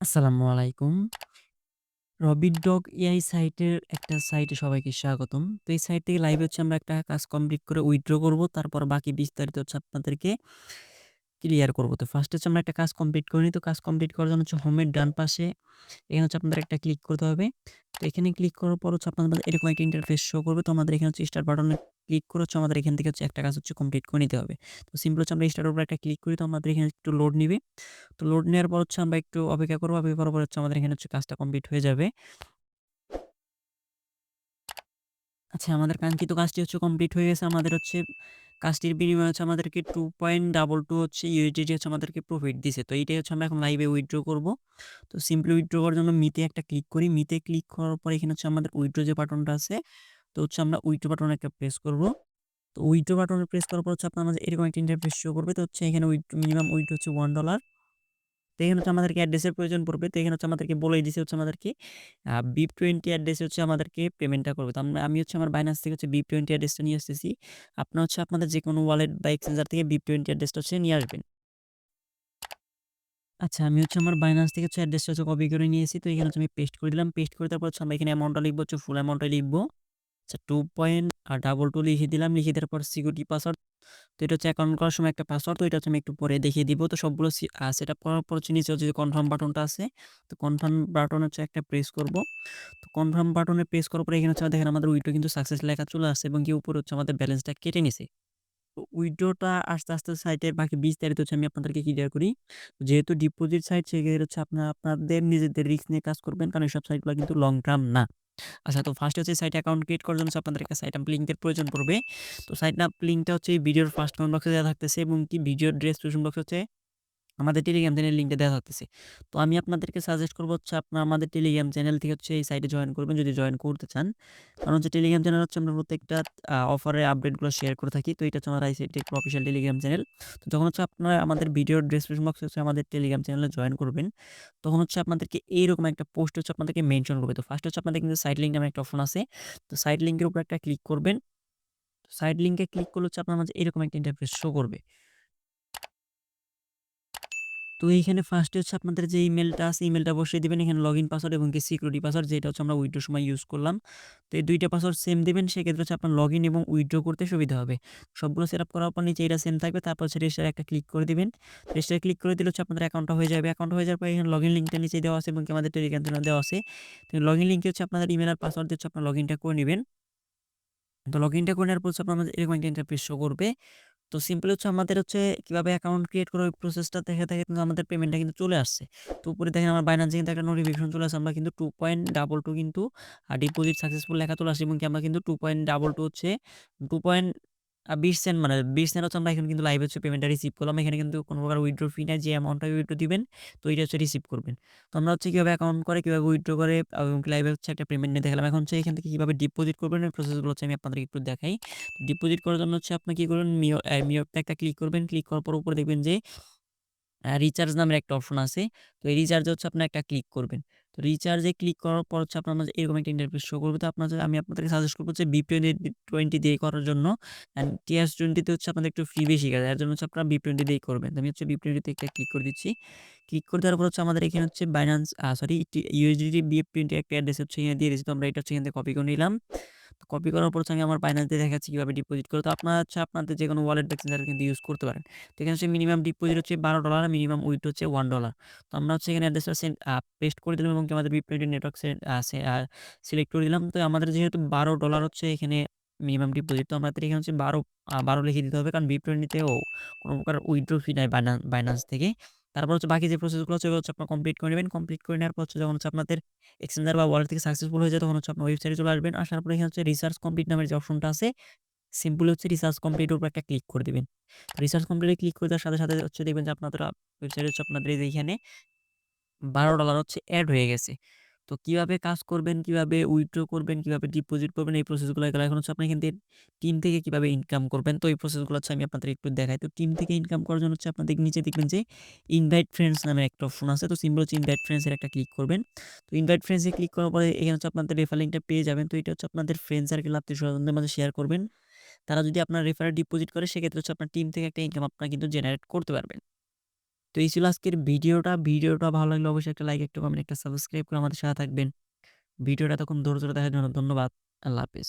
আসসালামু আলাইকুম। রবিটডগ এআই সাইটের একটা সাইটে সবাইকে স্বাগতম। তো এই সাইট থেকে লাইভে হচ্ছে আমরা একটা কাজ কমপ্লিট করে উইথড্র করব। তারপর বাকি বিস্তারিত হচ্ছে আপনাদেরকে ক্লিয়ার করব। তো ফার্স্ট হচ্ছে আমরা একটা কাজ কমপ্লিট করে নিই। তো কাজ কমপ্লিট করার জন্য হচ্ছে হোমের ডান পাশে এখানে হচ্ছে আপনাদের একটা ক্লিক করতে হবে। তো এখানে ক্লিক করার পর হচ্ছে আপনাদের এরকম একটা ইন্টারফেস শো করবে। তো আমাদের এখানে হচ্ছে স্টার্ট বাটনে ক্লিক করে হচ্ছে আমাদের এখান থেকে হচ্ছে একটা কাজ হচ্ছে কমপ্লিট করে নিতে হবে। তো সিম্পল হচ্ছে আমরা স্টার্টের উপর একটা ক্লিক করি। তো আমাদের এখানে একটু লোড নিবে। তো লোড নেওয়ার পর হচ্ছে আমরা একটু অপেক্ষা করব। অপেক্ষা করার পর হচ্ছে আমাদের এখানে হচ্ছে কাজটা কমপ্লিট হয়ে যাবে। আচ্ছা, আমাদের কাঙ্ক্ষিত কাজটি হচ্ছে কমপ্লিট হয়ে গেছে। আমাদের হচ্ছে কাজটির বিনিময়ে হচ্ছে আমাদেরকে 2.22 হচ্ছে ইউএসডিটি হচ্ছে আমাদেরকে প্রফিট দিছে। তো এইটাই হচ্ছে আমরা এখন লাইভে উইথড্র করব। তো সিম্পলি উইথড্র করার জন্য মিতে একটা ক্লিক করি। মিতে ক্লিক করার পর এখানে হচ্ছে আমাদের উইথড্র যে বাটনটা আছে, তো হচ্ছে আমরা উইথড্র বাটনে একটা প্রেস করব। তো উইথড্র বাটনে প্রেস করার পর হচ্ছে আপনার মাঝে এরকম একটা ইন্টারফেস শো করবে। তো হচ্ছে এখানে মিনিমাম উইথড্র হচ্ছে $1। তো এখানে হচ্ছে আমাদেরকে অ্যাড্রেসের প্রয়োজন পড়বে। তো এখানে হচ্ছে আমাদেরকে বলেই দিছে হচ্ছে আমাদেরকে BIP20 অ্যাড্রেসে হচ্ছে আমাদেরকে পেমেন্টটা করবে। তো আমি হচ্ছে আমার Binance থেকে হচ্ছে BIP20 অ্যাড্রেসটা নিয়ে আসতেছি। আপনারা হচ্ছে আপনাদের যেকোনো ওয়ালেট বা এক্সচেঞ্জার থেকে BIP20 অ্যাড্রেসটা হচ্ছে নিয়ে আসবেন। আচ্ছা, আমি হচ্ছে আমার Binance থেকে হচ্ছে অ্যাড্রেসটা হচ্ছে কপি করে নিয়েছি। তো এখানে হচ্ছে আমি পেস্ট করে দিলাম। পেস্ট করে তারপর হচ্ছে আমরা এখানে অ্যামাউন্টটা লিখবো, হচ্ছে ফুল অ্যামাউন্টটা লিখবো। আচ্ছা, 2.22 লিখে দিলাম। লিখে দেওয়ার পর সিকিউরিটি পাসওয়ার্ড, তো এটা হচ্ছে অ্যাকাউন্ট করার সময় একটা পাসওয়ার্ড। তো এটা হচ্ছে আমি একটু পরে দেখিয়ে দিব। তো সবগুলো সেটআপ করার পর হচ্ছে নিচে হচ্ছে যে কনফার্ম বাটনটা আছে, তো কনফার্ম বাটন হচ্ছে একটা প্রেস করব। তো কনফার্ম বাটনে প্রেস করার পরে এখানে হচ্ছে দেখেন আমাদের উইথড্র কিন্তু সাকসেস লেখা চলে আসছে এবং কি উপরে হচ্ছে আমাদের ব্যালেন্সটা কেটে নিছে। তো উইথড্রটা আস্তে সাইটের বাকি বিস্তারিত হচ্ছে আমি আপনাদেরকে ক্লিয়ার করি। যেহেতু ডিপোজিট সাইট, সেক্ষেত্রে হচ্ছে আপনাদের নিজেদের রিস্ক নিয়ে কাজ করবেন, কারণ এসব সাইটগুলো কিন্তু লং টার্ম না। আচ্ছা, তো ফার্স্টে হচ্ছে সাইট অ্যাকাউন্ট ক্রিয়েট করার জন্য হচ্ছে আপনাদের একটা সাইট আপ লিঙ্কের প্রয়োজন পড়বে। তো সাইট আপ লিঙ্কটা হচ্ছে এই ভিডিওর ফার্স্ট কমেন্ট বক্সে দেওয়া থাকতেছে এবং কি ভিডিওর ডেসক্রিপশন বক্সে হচ্ছে আমাদের টেলিগ্রাম চ্যানেল লিঙ্কটা দেওয়া থাকতেছে। তো আমি আপনাদেরকে সাজেস্ট করব হচ্ছে আপনারা আমাদের টেলিগ্রাম চ্যানেল থেকে হচ্ছে এই সাইটে জয়েন করবেন যদি জয়েন করতে চান। কারণ হচ্ছে টেলিগ্রাম চ্যানেল হচ্ছে আমরা প্রত্যেকটা অফারের আপডেটগুলো শেয়ার করে থাকি। তো এটা হচ্ছে আমার আইসিটির অফিসিয়াল টেলিগ্রাম চ্যানেল। তো যখন হচ্ছে আপনারা আমাদের ভিডিওর ডেসক্রিপশন বক্সে হচ্ছে আমাদের টেলিগ্রাম চ্যানেলে জয়েন করবেন, তখন হচ্ছে আপনাদেরকে এইরকম একটা পোস্ট হচ্ছে আপনাদেরকে মেনশন করবে। তো ফার্স্ট হচ্ছে আপনাদের কিন্তু সাইট লিঙ্ক নামে একটা অপশন আছে। তো সাইট লিঙ্কের উপর একটা ক্লিক করবেন। সাইট লিঙ্কে ক্লিক করলে হচ্ছে আপনার মাঝে এরকম একটা ইন্টারফেস শো করবে। তো এইখানে ফার্স্টে হচ্ছে আপনাদের যে ইমেলটা আছে, ইমেলটা বসিয়ে দিবেন। এখানে লগইন পাসওয়ার্ড এবং কি সিকিউরিটি পাসওয়ার্ড, যেটা হচ্ছে আমরা উইথড্রোর সময় ইউজ করলাম। তো এই ২ টা পাসওয়ার্ড সেম দিবেন। সেক্ষেত্রে হচ্ছে আপনার লগইন এবং উইথড্র করতে সুবিধা হবে। সবগুলো সেটআপ করার পর নিচে এটা সেম থাকবে। তারপর হচ্ছে রেজিস্টারে একটা ক্লিক করে দিবেন। রেজিস্টারে ক্লিক করে দিলে হচ্ছে আপনাদের অ্যাকাউন্টটা হয়ে যাবে। অ্যাকাউন্ট হয়ে যাওয়ার পর এখানে লগইন লিঙ্কটা নিচে দেওয়া আছে এবং কি আমাদের টেলিগ্রাম চ্যানেল দেওয়া আছে। তো লগইন লিঙ্কে হচ্ছে আপনাদের ইমেল আর পাসওয়ার্ড দিয়ে হচ্ছে আপনার লগইনটা করে নিবেন। তো লগইনটা করে নেওয়ার পর হচ্ছে আপনার মাঝে এরকম একটা ইন্টারফেস শো করবে। তো সিম্পলি হচ্ছে আমাদের হচ্ছে কিভাবে অ্যাকাউন্ট ক্রিয়েট করার ওই প্রসেসটা দেখে কিন্তু আমাদের পেমেন্টটা কিন্তু চলে আসছে। তো উপরে দেখেন আমার বাইন্যান্সে কিন্তু একটা নোটিফিকেশন চলে আসছে। আমরা কিন্তু 2.22 কিন্তু ডিপোজিট সাকসেসফুল লেখা চলে আসছে এবং কি আমরা কিন্তু 2.22 হচ্ছে 2.20 সেন্ট, মানে 20 সেন্ট হচ্ছে আমরা এখন কিন্তু লাইভ হচ্ছে পেমেন্টটা রিসিভ করলাম। এখানে কিন্তু কোনো প্রকার উইথড্র ফি নাই। যে অ্যামাউন্টটা উইথড্র দিবেন, তো এইটা হচ্ছে রিসিভ করবেন। তো আমরা হচ্ছে কিভাবে অ্যাকাউন্ট করে, কিভাবে উইথড্র করে এবং লাইভে হচ্ছে একটা পেমেন্ট নিয়ে দেখালাম। এখন হচ্ছে এখান থেকে কিভাবে ডিপোজিট করবেন এই প্রসেসগুলো হচ্ছে আমি আপনাদেরকে একটু দেখাই। ডিপোজিট করার জন্য হচ্ছে আপনি কি করবেন, মিওতে একটা ক্লিক করবেন। ক্লিক করার পর উপরে দেখবেন যে রিচার্জ নামের একটা অপশন আছে। তো এই রিচার্জে হচ্ছে আপনি একটা ক্লিক করবেন। তো রিচার্জে ক্লিক করার পর হচ্ছে আপনার মাঝে এরকম একটা ইন্টারফেস শো করবে। তো আমি আপনাদেরকে সাজেস্ট করব যে BIP20 দিয়ে করার জন্য। অ্যান্ড TS20 তে হচ্ছে আপনাদের একটু ফি বেশি কাটে। এর জন্য হচ্ছে আপনারা BIP20 দিয়েই করবেন। তো আমি হচ্ছে BIP20 তে একটা ক্লিক করে দিচ্ছি। ক্লিক করে দেওয়ার পর হচ্ছে আমাদের এখানে হচ্ছে Binance সরি USDT BIP20 একটা অ্যাড্রেস হচ্ছে এখানে দিয়ে দিয়েছি। তো আমরা এটা হচ্ছে এখান থেকে কপি করে নিলাম। তো কপি করার পর হচ্ছে আমি আমার Binance দিয়ে দেখাচ্ছি কিভাবে ডিপোজিট করে। তো আপনারা হচ্ছে আপনাদের যেকোনো ওয়ালেট বা এক্সচেঞ্জার কিন্তু ইউজ করতে পারেন। তো এখানে হচ্ছে মিনিমাম ডিপোজিট হচ্ছে $12, মিনিমাম উইথড্র হচ্ছে $1। তো আমরা হচ্ছে এখানে অ্যাড্রেসটা পেস্ট করে দিলাম এবং কি আমাদের BIP20 নেটওয়ার্ক সিলেক্ট করে দিলাম। তো আমাদের যেহেতু $12 হচ্ছে এখানে মিনিমাম ডিপোজিট, তো আমাদের এখানে হচ্ছে 12 লিখে দিতে হবে, কারণ BIP20 তেও কোনো প্রকার উইথড্র ফি নাই বাইন্যান্স থেকে। তারপর হচ্ছে বাকি যে প্রসেসগুলো আছে ওগুলো হচ্ছে আপনারা কমপ্লিট করে নেবেন। কমপ্লিট করে নেওয়ার পর হচ্ছে যখন হচ্ছে আপনাদের এক্সচেঞ্জার বা ওয়ালেট থেকে সাকসেসফুল হয়ে যায়, তখন হচ্ছে আপনার ওয়েবসাইটে চলে আসবেন। আসার পরে এখানে হচ্ছে রিসার্চ কমপ্লিট নামের যে অপশনটা আছে, সিম্পলি হচ্ছে রিসার্চ কমপ্লিট এর উপর একটা ক্লিক করে দিবেন। রিসার্চ কমপ্লিট এ ক্লিক করে দেওয়ার সাথে হচ্ছে দেখবেন যে আপনাদের ওয়েবসাইটে হচ্ছে আপনাদের এই যে এখানে $12 হচ্ছে এড হয়ে গেছে। তো কিভাবে কাজ করবেন, কিভাবে উইথড্র করবেন, কিভাবে ডিপোজিট করবেন, এই প্রসেসগুলো এগুলো এখন হচ্ছে আপনি এখান থেকে টিম থেকে কিভাবে ইনকাম করবেন, তো এই প্রসেসগুলো হচ্ছে আমি আপনাদের একটু দেখাই। তো টিম থেকে ইনকাম করার জন্য হচ্ছে আপনাদের নিচে দেখবেন যে ইনভাইট ফ্রেন্ডস নামে একটা অপশন আছে। তো সিম্পল হচ্ছে ইনভাইট ফ্রেন্ডস এর একটা ক্লিক করবেন। তো ইনভাইট ফ্রেন্ডস এ ক্লিক করার পরে এখানে হচ্ছে আপনাদের রেফার লিংকটা পেয়ে যাবেন। তো এটা হচ্ছে আপনাদের ফ্রেন্ড সার্কেল, আত্মীয়স্বজনদের মাঝে শেয়ার করবেন। তারা যদি আপনার রেফারে ডিপোজিট করে, সেক্ষেত্রে হচ্ছে আপনার টিম থেকে একটা ইনকাম আপনারা কিন্তু জেনারেট করতে পারবেন। তো এই ছিল আজকের ভিডিওটা ভালো লাগলে অবশ্যই একটা লাইক, একটা কমেন্ট, একটা সাবস্ক্রাইব করে আমাদের সাথে থাকবেন। ভিডিওটা এতক্ষণ ধৈর্য ধরে দেখার জন্য ধন্যবাদ। আল্লাহ হাফেজ।